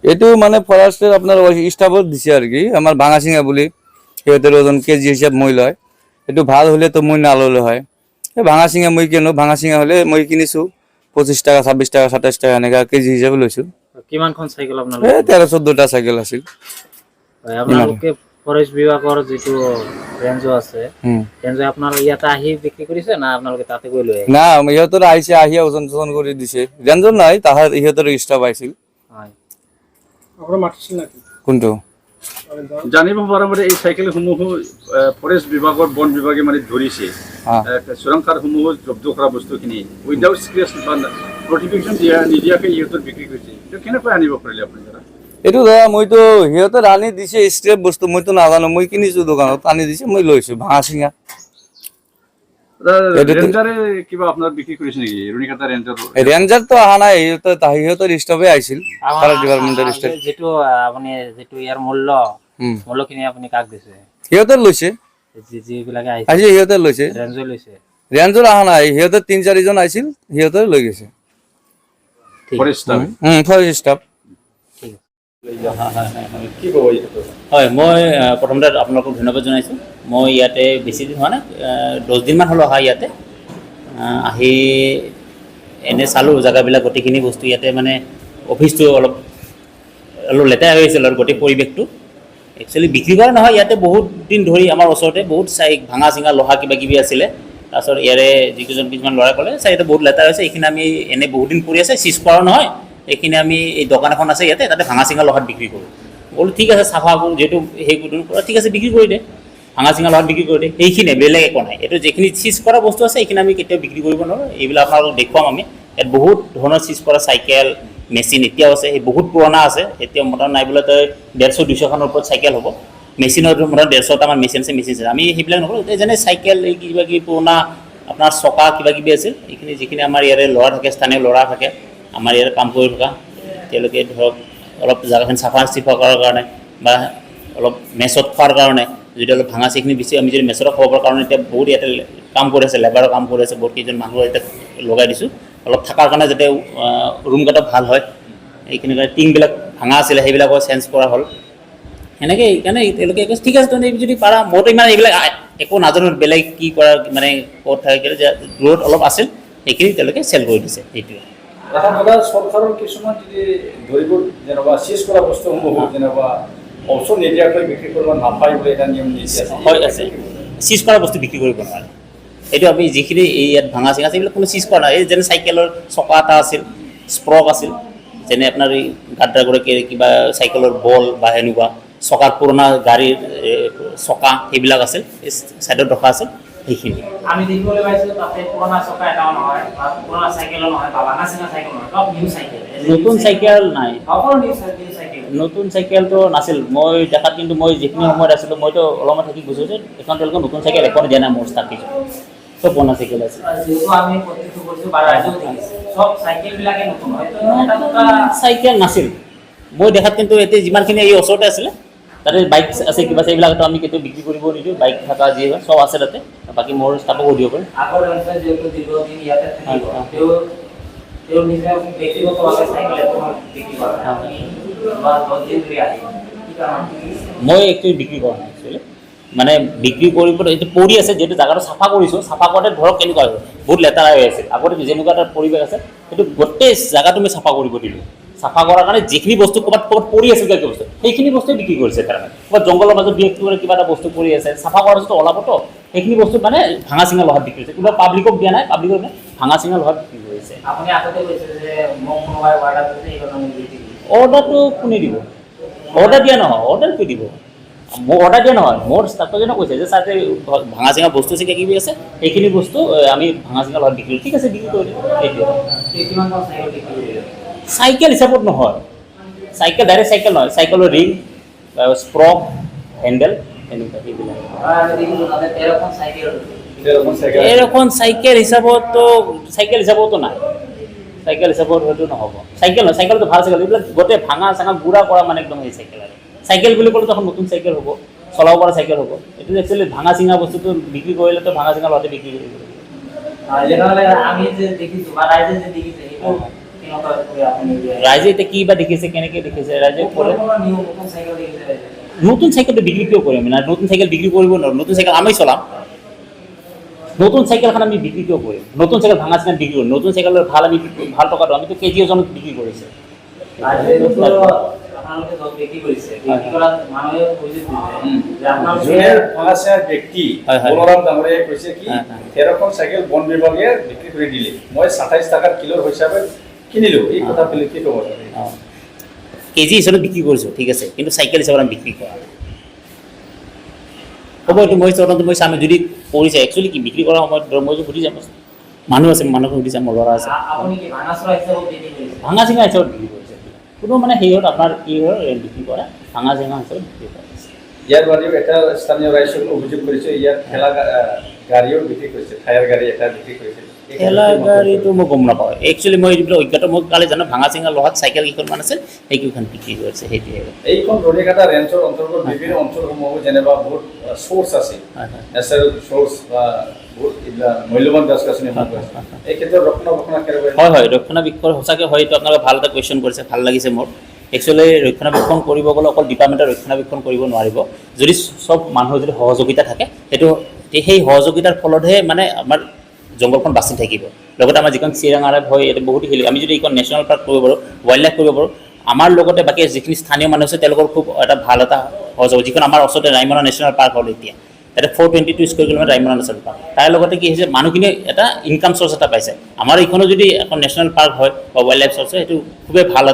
এইটো মানে ফৰেষ্টৰ আপোনাৰ ষ্টাফত দিছে আৰু কি আমাৰ ভাঙাচিঙা বুলি সিহঁতৰ ওজন কেজি হিচাপ মই লয় এইটো ভাল হ'লেতো মই নাললে হয় এই ভাঙাচিঙা মই কিনো ভাঙাচিঙা হ'লে মই কিনিছোঁ 25 টাকা 26 টাকা 27 টাকা এনেকা কেজি হিচাপে লৈছোঁ কিমানখন চাইকেল আপোনালোকে 13-14টা চাইকেল আছিল আপোনালোকে ফৰেষ্ট বিভাগৰ যিটো ৰেঞ্জ আছে ৰেঞ্জ আপোনালোকে ইয়াতে আহি বিক্ৰী কৰিছে না আপোনালোকে তাতে গৈ লৈ না ইহঁতৰ আহিছে আহি ওজন কৰি দিছে ৰেঞ্জৰ নাই তাহাৰ ইহঁতৰ ষ্টাফ আহিছিল হয় আপোনাৰ মাতিছিল নাকি কোনটো জানিব পৰা মতে এই চাইকেলসমূহ ফৰেষ্ট বিভাগৰ বন বিভাগে মানে ধৰিছে চোৰাংকাৰসমূহ জব্দ কৰা বস্তুখিনি উইদাউট স্ক্ৰেচ বা নটিফিকেশ্যন নিদিয়াকৈ ইহঁতৰ বিক্ৰী কৰিছে এইটো কেনেকৈ আনিব পাৰিলে আপুনি দাদা এইটো ধৰা মইতো সিহঁতৰ আনি দিছে স্ক্ৰেপ বস্তু মইতো নাজানো মই কিনিছোঁ দোকানত আনি দিছে মই লৈছোঁ ভাঙাচিঙা ৰেঞ্জাৰে কিবা আপোনাৰ বিক্ৰী কৰিছে নেকি ৰুণিকাটা ৰেঞ্জাৰটো অহা নাই সিহঁতৰ ষ্টাফে আহিছিল ফৰেষ্ট ডিপাৰ্টমেণ্টৰ ষ্টাফ যিটো আপুনি যিটো ইয়াৰ মূল্যখিনি আপুনি কাক দিছে সিহঁতৰ লৈছে যিবিলাকে আহিছে সিহঁতে লৈছে ৰেঞ্জৰ লৈছে ৰেঞ্জৰ অহা নাই সিহঁতৰ 3-4জন আহিছিল সিহঁতে লৈ গৈছে ফৰেষ্ট ষ্টাফ হয় মই প্ৰথমতে আপোনালোকক ধন্যবাদ জনাইছোঁ মই ইয়াতে বেছি দিন হোৱা নাই 10 দিনমান হ'ল অহা ইয়াতে আহি এনে চালোঁ জেগাবিলাক গোটেইখিনি বস্তু ইয়াতে মানে অফিচটো অলপ লেতেৰা হৈ আছিল আৰু গোটেই পৰিৱেশটো একচুৱেলি বিক্ৰী কৰা নহয় ইয়াতে বহুত দিন ধৰি আমাৰ ওচৰতে বহুত ভাঙা চিঙা লোহা কিবা কিবি আছিলে তাৰপিছত ইয়াৰে কিছুমান ল'ৰাই ক'লে ইয়াতে বহুত লেতেৰা হৈছে এইখিনি আমি এনে বহুত দিন পৰি আছে চিজ কৰা নহয় এইখিনি আমি এই দোকান এখন আছে ইয়াতে তাতে ভাঙা চিঙা লোহাত বিক্ৰী কৰোঁ বোলো ঠিক আছে চাফা কৰোঁ যিহেতু সেই কৰা ঠিক আছে বিক্ৰী কৰি দে ভাঙা চিঙা লোহাত বিক্ৰী কৰি দে সেইখিনিয়ে বেলেগ একো নাই এইটো যিখিনি চিজ কৰা বস্তু আছে এইখিনি আমি কেতিয়াও বিক্ৰী কৰিব নোৱাৰোঁ এইবিলাক আপোনালোকক দেখুৱাম আমি ইয়াত বহুত ধৰণৰ চিজ কৰা চাইকেল মেচিন এতিয়াও আছে সেই বহুত পুৰণা আছে এতিয়া মোটামুটি নাই বোলে তই 150-200খনৰ ওপৰত চাইকেল হ'ব মেচিনৰ মোটামুটি 150টামান মেচিন আছে আমি সেইবিলাক নকৰোঁ এতিয়া যেনে চাইকেল এই কিবা কিবি পুৰণা আপোনাৰ চকা কিবা কিবি আছিল এইখিনি যিখিনি আমাৰ ইয়াৰে ল'ৰা থাকে স্থানীয় ল'ৰা থাকে আমাৰ ইয়াত কাম কৰি থকা তেওঁলোকে ধৰক অলপ জেগাখিনি চাফা কৰাৰ কাৰণে বা অলপ মেচত খোৱাৰ কাৰণে যদি অলপ ভাঙা চিখিনি বেছি আমি যদি মেচত খোৱাৰ কাৰণে এতিয়া বহুত ইয়াতে কাম কৰি আছে লেবাৰৰ কাম কৰি আছে বহুত কেইজন মানুহ এতিয়া লগাই দিছোঁ অলপ থকাৰ কাৰণে যাতে ৰুমকেইটা ভাল হয় এইখিনি কাৰণে টিংবিলাক ভাঙা আছিলে সেইবিলাকো চেঞ্জ কৰা হ'ল সেনেকৈ সেইকাৰণে তেওঁলোকে ঠিক আছে তুমি যদি পাৰা মইতো ইমান এইবিলাক একো নাজানো বেলেগ কি কৰা মানে ক'ত থাকে যে দূৰত অলপ আছিল সেইখিনি তেওঁলোকে চেল কৰি দিছে সেইটোৱে চৰকাৰৰ কিছুমান যদি ধৰিব যেনেকুৱা চিজ কৰা বস্তুসমূহ যেনেকুৱা অপশ্যন নিদিয়াকৈ বিক্ৰী কৰিব নাপায় বুলি এটা নিয়ম নিছে হয় আছে চিজ কৰা বস্তু বিক্ৰী কৰিব নোৱাৰে এইটো আমি যিখিনি এই ইয়াত ভাঙা চিঙা আছে এইবিলাক কোনো চিজ কৰা নাই এই যেনে চাইকেলৰ চকা এটা আছিল স্প্ৰক আছিল যেনে আপোনাৰ এই গাড্ডা কৰি কিবা চাইকেলৰ বল বা সেনেকুৱা চকাৰ পুৰণা গাড়ীৰ চকা সেইবিলাক আছিল এই ছাইডত ৰখা আছিল সেইখিনি আমি দেখিবলৈ পাইছোঁ তাতে পুৰণা চকা এটাও নহয় বা পুৰণা চাইকেলো নহয় বা ভাঙা চিঙা চাইকেল নহয় সব নিউ চাইকেল নতুন চাইকেল নাই সকলো নিউ চাইকেল নতুন চাইকেলটো নাছিল মই দেখাত কিন্তু মই যিখিনি সময়ত আছিলোঁ মইতো অলপমান থাকি বুজিছোঁ যে এখন তেওঁলোকে নতুন চাইকেল এখন দিয়া নাই মোৰ ষ্টাফ চব পুৰণা চাইকেল আছে যিহেতু আমি প্ৰতিটো কৰিছোঁ বা ৰাইজেও দেখিছে চব চাইকেলবিলাকে নতুন হয় চাইকেল নাছিল মই দেখাত কিন্তু এতিয়া যিমানখিনি এই ওচৰতে আছিলে তাতে বাইক আছে কিবা সেইবিলাকতো আমি কেতিয়াও বিক্ৰী কৰিব নিদিওঁ বাইক থকা যি হয় চব আছে তাতে বাকী মোৰ ষ্টাফকো দিব পাৰে আগৰ অনুসাৰে যিহেতু দীৰ্ঘদিন ইয়াতে থাকিব তেওঁ নিজে ব্যক্তিগতভাৱে চাইকেল এখন বিক্ৰী কৰে বা 10 দিন ধৰি আহি মই একচুৱেলি বিক্ৰী কৰা নাই একচুৱেলি মানে বিক্ৰী কৰিবলৈ এইটো পৰি আছে যিহেতু জেগাটো চাফা কৰিছোঁ চাফা কৰোঁতে ধৰক কেনেকুৱা হয় বহুত লেতেৰা হৈ আছে আগতে যেনেকুৱা এটা পৰিৱেশ আছে সেইটো গোটেই জেগাটো মই চাফা কৰিব দিলোঁ চাফা কৰাৰ কাৰণে যিখিনি বস্তু ক'ৰবাত পৰি আছে কিবা বস্তু সেইখিনি বস্তুৱে বিক্ৰী কৰিছে তাৰমানে ক'ৰবাত জংঘলৰ মাজত ব্যক্তিগত কিবা এটা বস্তু পৰি আছে চাফা কৰাৰ পিছত ওলাবতো সেইখিনি বস্তু মানে ভাঙা চিঙা লোহাত বিক্ৰী কৰিছে কিবা পাব্লিকক দিয়া নাই পাব্লিকক মানে ভাঙা চিঙা লোহাত বিক্ৰী কৰিছে আপুনি আগতে কৈছে যে মোক কোনোবাই অৰ্ডাৰ দিছে এইটো অৰ্ডাৰটো কোনে দিব অৰ্ডাৰ দিয়া নহয় অৰ্ডাৰ কি দিব মোৰ অৰ্ডাৰ দিয়া নহয় মোৰ ষ্টাফজনে কৈছে যে ছাৰ ভাঙা চিঙা বস্তু আছে কিবা আছে সেইখিনি বস্তু আমি ভাঙা চিঙা লগত বিক্ৰী ঠিক আছে বিক্ৰী কৰি দিম সেইটোৱে চাইকেল হিচাপত নহয় চাইকেল ডাইৰেক্ট চাইকেল নহয় চাইকেলৰ ৰিং স্প্ৰক হেণ্ডেল এনেকুৱা সেইবিলাক এৰখন চাইকেল হিচাপতো নাই চাইকেল হিচাপত হয়তো নহ'ব চাইকেল নহয় চাইকেলটো ভাল চাইকেল এইবিলাক গোটেই ভাঙা চাঙা গুড়া কৰা মানে একদম সেই চাইকেল আৰু চাইকেল বুলি ক'লে তখন নতুন চাইকেল হ'ব চলাব পৰা চাইকেল হ'ব এইটো একচুৱেলি ভাঙা চিঙা বস্তুটো বিক্ৰী কৰিলেতো ভাঙা চিঙা লগতে বিক্ৰী কৰিব আমি যে দেখিছোঁ বা ৰাইজে যে দেখিছে সেইটো কেনেকুৱা কৰে আপুনি ৰাইজে এতিয়া কি বা দেখিছে কেনেকৈ দেখিছে ৰাইজে কৰে কোনো নিয়ম নতুন চাইকেল দেখিছে নতুন চাইকেলটো বিক্ৰী কিয় কৰিম না নতুন চাইকেল বিক্ৰী কৰিব নোৱাৰোঁ নতুন চাইকেল আমি চলাম নতুন চাইকেলখন আমি বিক্ৰী কিয় কৰিম নতুন চাইকেল ভাঙা চিঙা বিক্ৰী কৰিম নতুন চাইকেলৰ ভাল আমি ভাল টকাটো আমিতো কেজি ওজনত বিক্ৰী কৰিছে আপোনালোকে য'ত বিক্ৰী কৰিছে বিক্ৰী কৰাত মানুহে বুজি পাইছে যে আপোনালোকে যোনে ভাঙাচিঙা ব্যক্তি হয়, হয়। বলৰাম ডাঙৰীয়াই কৈছে কি হয়, হয়। 13খন চাইকেল বন বিভাগে বিক্ৰী কৰি দিলে মই 27 টকাৰ কিলোৰ হিচাপে কিনিলো এই কথা ক'লে কি ক'ব অঁ কেজি হিচাপে বিক্ৰী কৰিছোঁ ঠিক আছে কিন্তু চাইকেল হিচাপে আমি বিক্ৰী কৰা নাই। হ'ব এইটো মই তদন্ত মই চাম যদি কৰিছে একচুৱেলি কি বিক্ৰী কৰাৰ সময়ত মই সুধি যাম মানুহ আছে মানুহক সুধি যাম মোৰ ল'ৰা আছে আপুনি কি ভাঙাচোৰা হিচাপত বিক্ৰী কৰিছে ভাঙা চিঙা হিচাপত বিক্ৰী কৰিছে কোনো মানে হেৰিয়ত আপোনাৰ কি হয় বিক্ৰী কৰা ভাঙা চিঙা হিচাপত বিক্ৰী কৰা ইয়াৰ বাদেও এটা স্থানীয় ৰাইজক অভিযোগ কৰিছে ইয়াত ঠেলা গাড়ীও বিক্ৰী কৰিছে টায়াৰ গাড়ী এটা বিক্ৰী কৰিছে ঠেলা গাড়ীটো মই গম নাপাওঁ একচুৱেলি মই এইবিলাক অজ্ঞাত মই কালি জানো ভাঙা চিঙা লোহাত চাইকেল কেইখনমান আছিল সেইকেইখন বিক্ৰী কৰিছে সেইটোৱে এইখন ৰণিঘাটা ৰেঞ্জৰ অন্তৰ্গত বিভিন্ন অঞ্চলসমূহ যেনেবা বহুত চ'ৰ্চ আছে হয় হয় নেচাৰেল চ'ৰ্চ বা বহুত এইবিলাক মূল্যৱান গছ গছনিসমূহ আছে এই ক্ষেত্ৰত ৰক্ষণাবেক্ষণ কেনেকৈ হয় হয় ৰক্ষণাবেক্ষণ সঁচাকৈ হয় এইটো আপোনালোকে ভাল এটা কুৱেশ্যন কৰিছে ভাল লাগিছে মোৰ একচুৱেলি ৰক্ষণাবেক্ষণ কৰিব গ'লে অকল ডিপাৰ্টমেণ্টৰ ৰক্ষণাবেক্ষণ কৰিব নোৱাৰিব যদি চব মানুহৰ যদি সহযোগিতা থাকে সেইটো সেই সহযোগিতাৰ ফলতহে মানে আমাৰ জংঘলখন বাচি থাকিব লগতে আমাৰ যিখন চিৰাঙাৰাপ হয় ইয়াতে বহুত খেলি আমি যদি এইখন নেশ্যনেল পাৰ্ক কৰিব পাৰোঁ ৱাইল্ড লাইফ কৰিব পাৰোঁ আমাৰ লগতে বাকী যিখিনি স্থানীয় মানুহ আছে তেওঁলোকৰ খুব এটা ভাল এটা সহযোগ যিখন আমাৰ ওচৰতে ৰাইমনা নেশ্যনেল পাৰ্ক হ'ল এতিয়া তাতে 422 square kilometre Raimona national park তাৰ লগতে কি হৈছে মানুহখিনি এটা ইনকাম চ'ৰ্চ এটা পাইছে আমাৰ এইখনো যদি এখন নেশ্যনেল পাৰ্ক হয় বা ৱাইল্ড লাইফ চ'ৰ্চ হয় সেইটো খুবেই ভাল এটা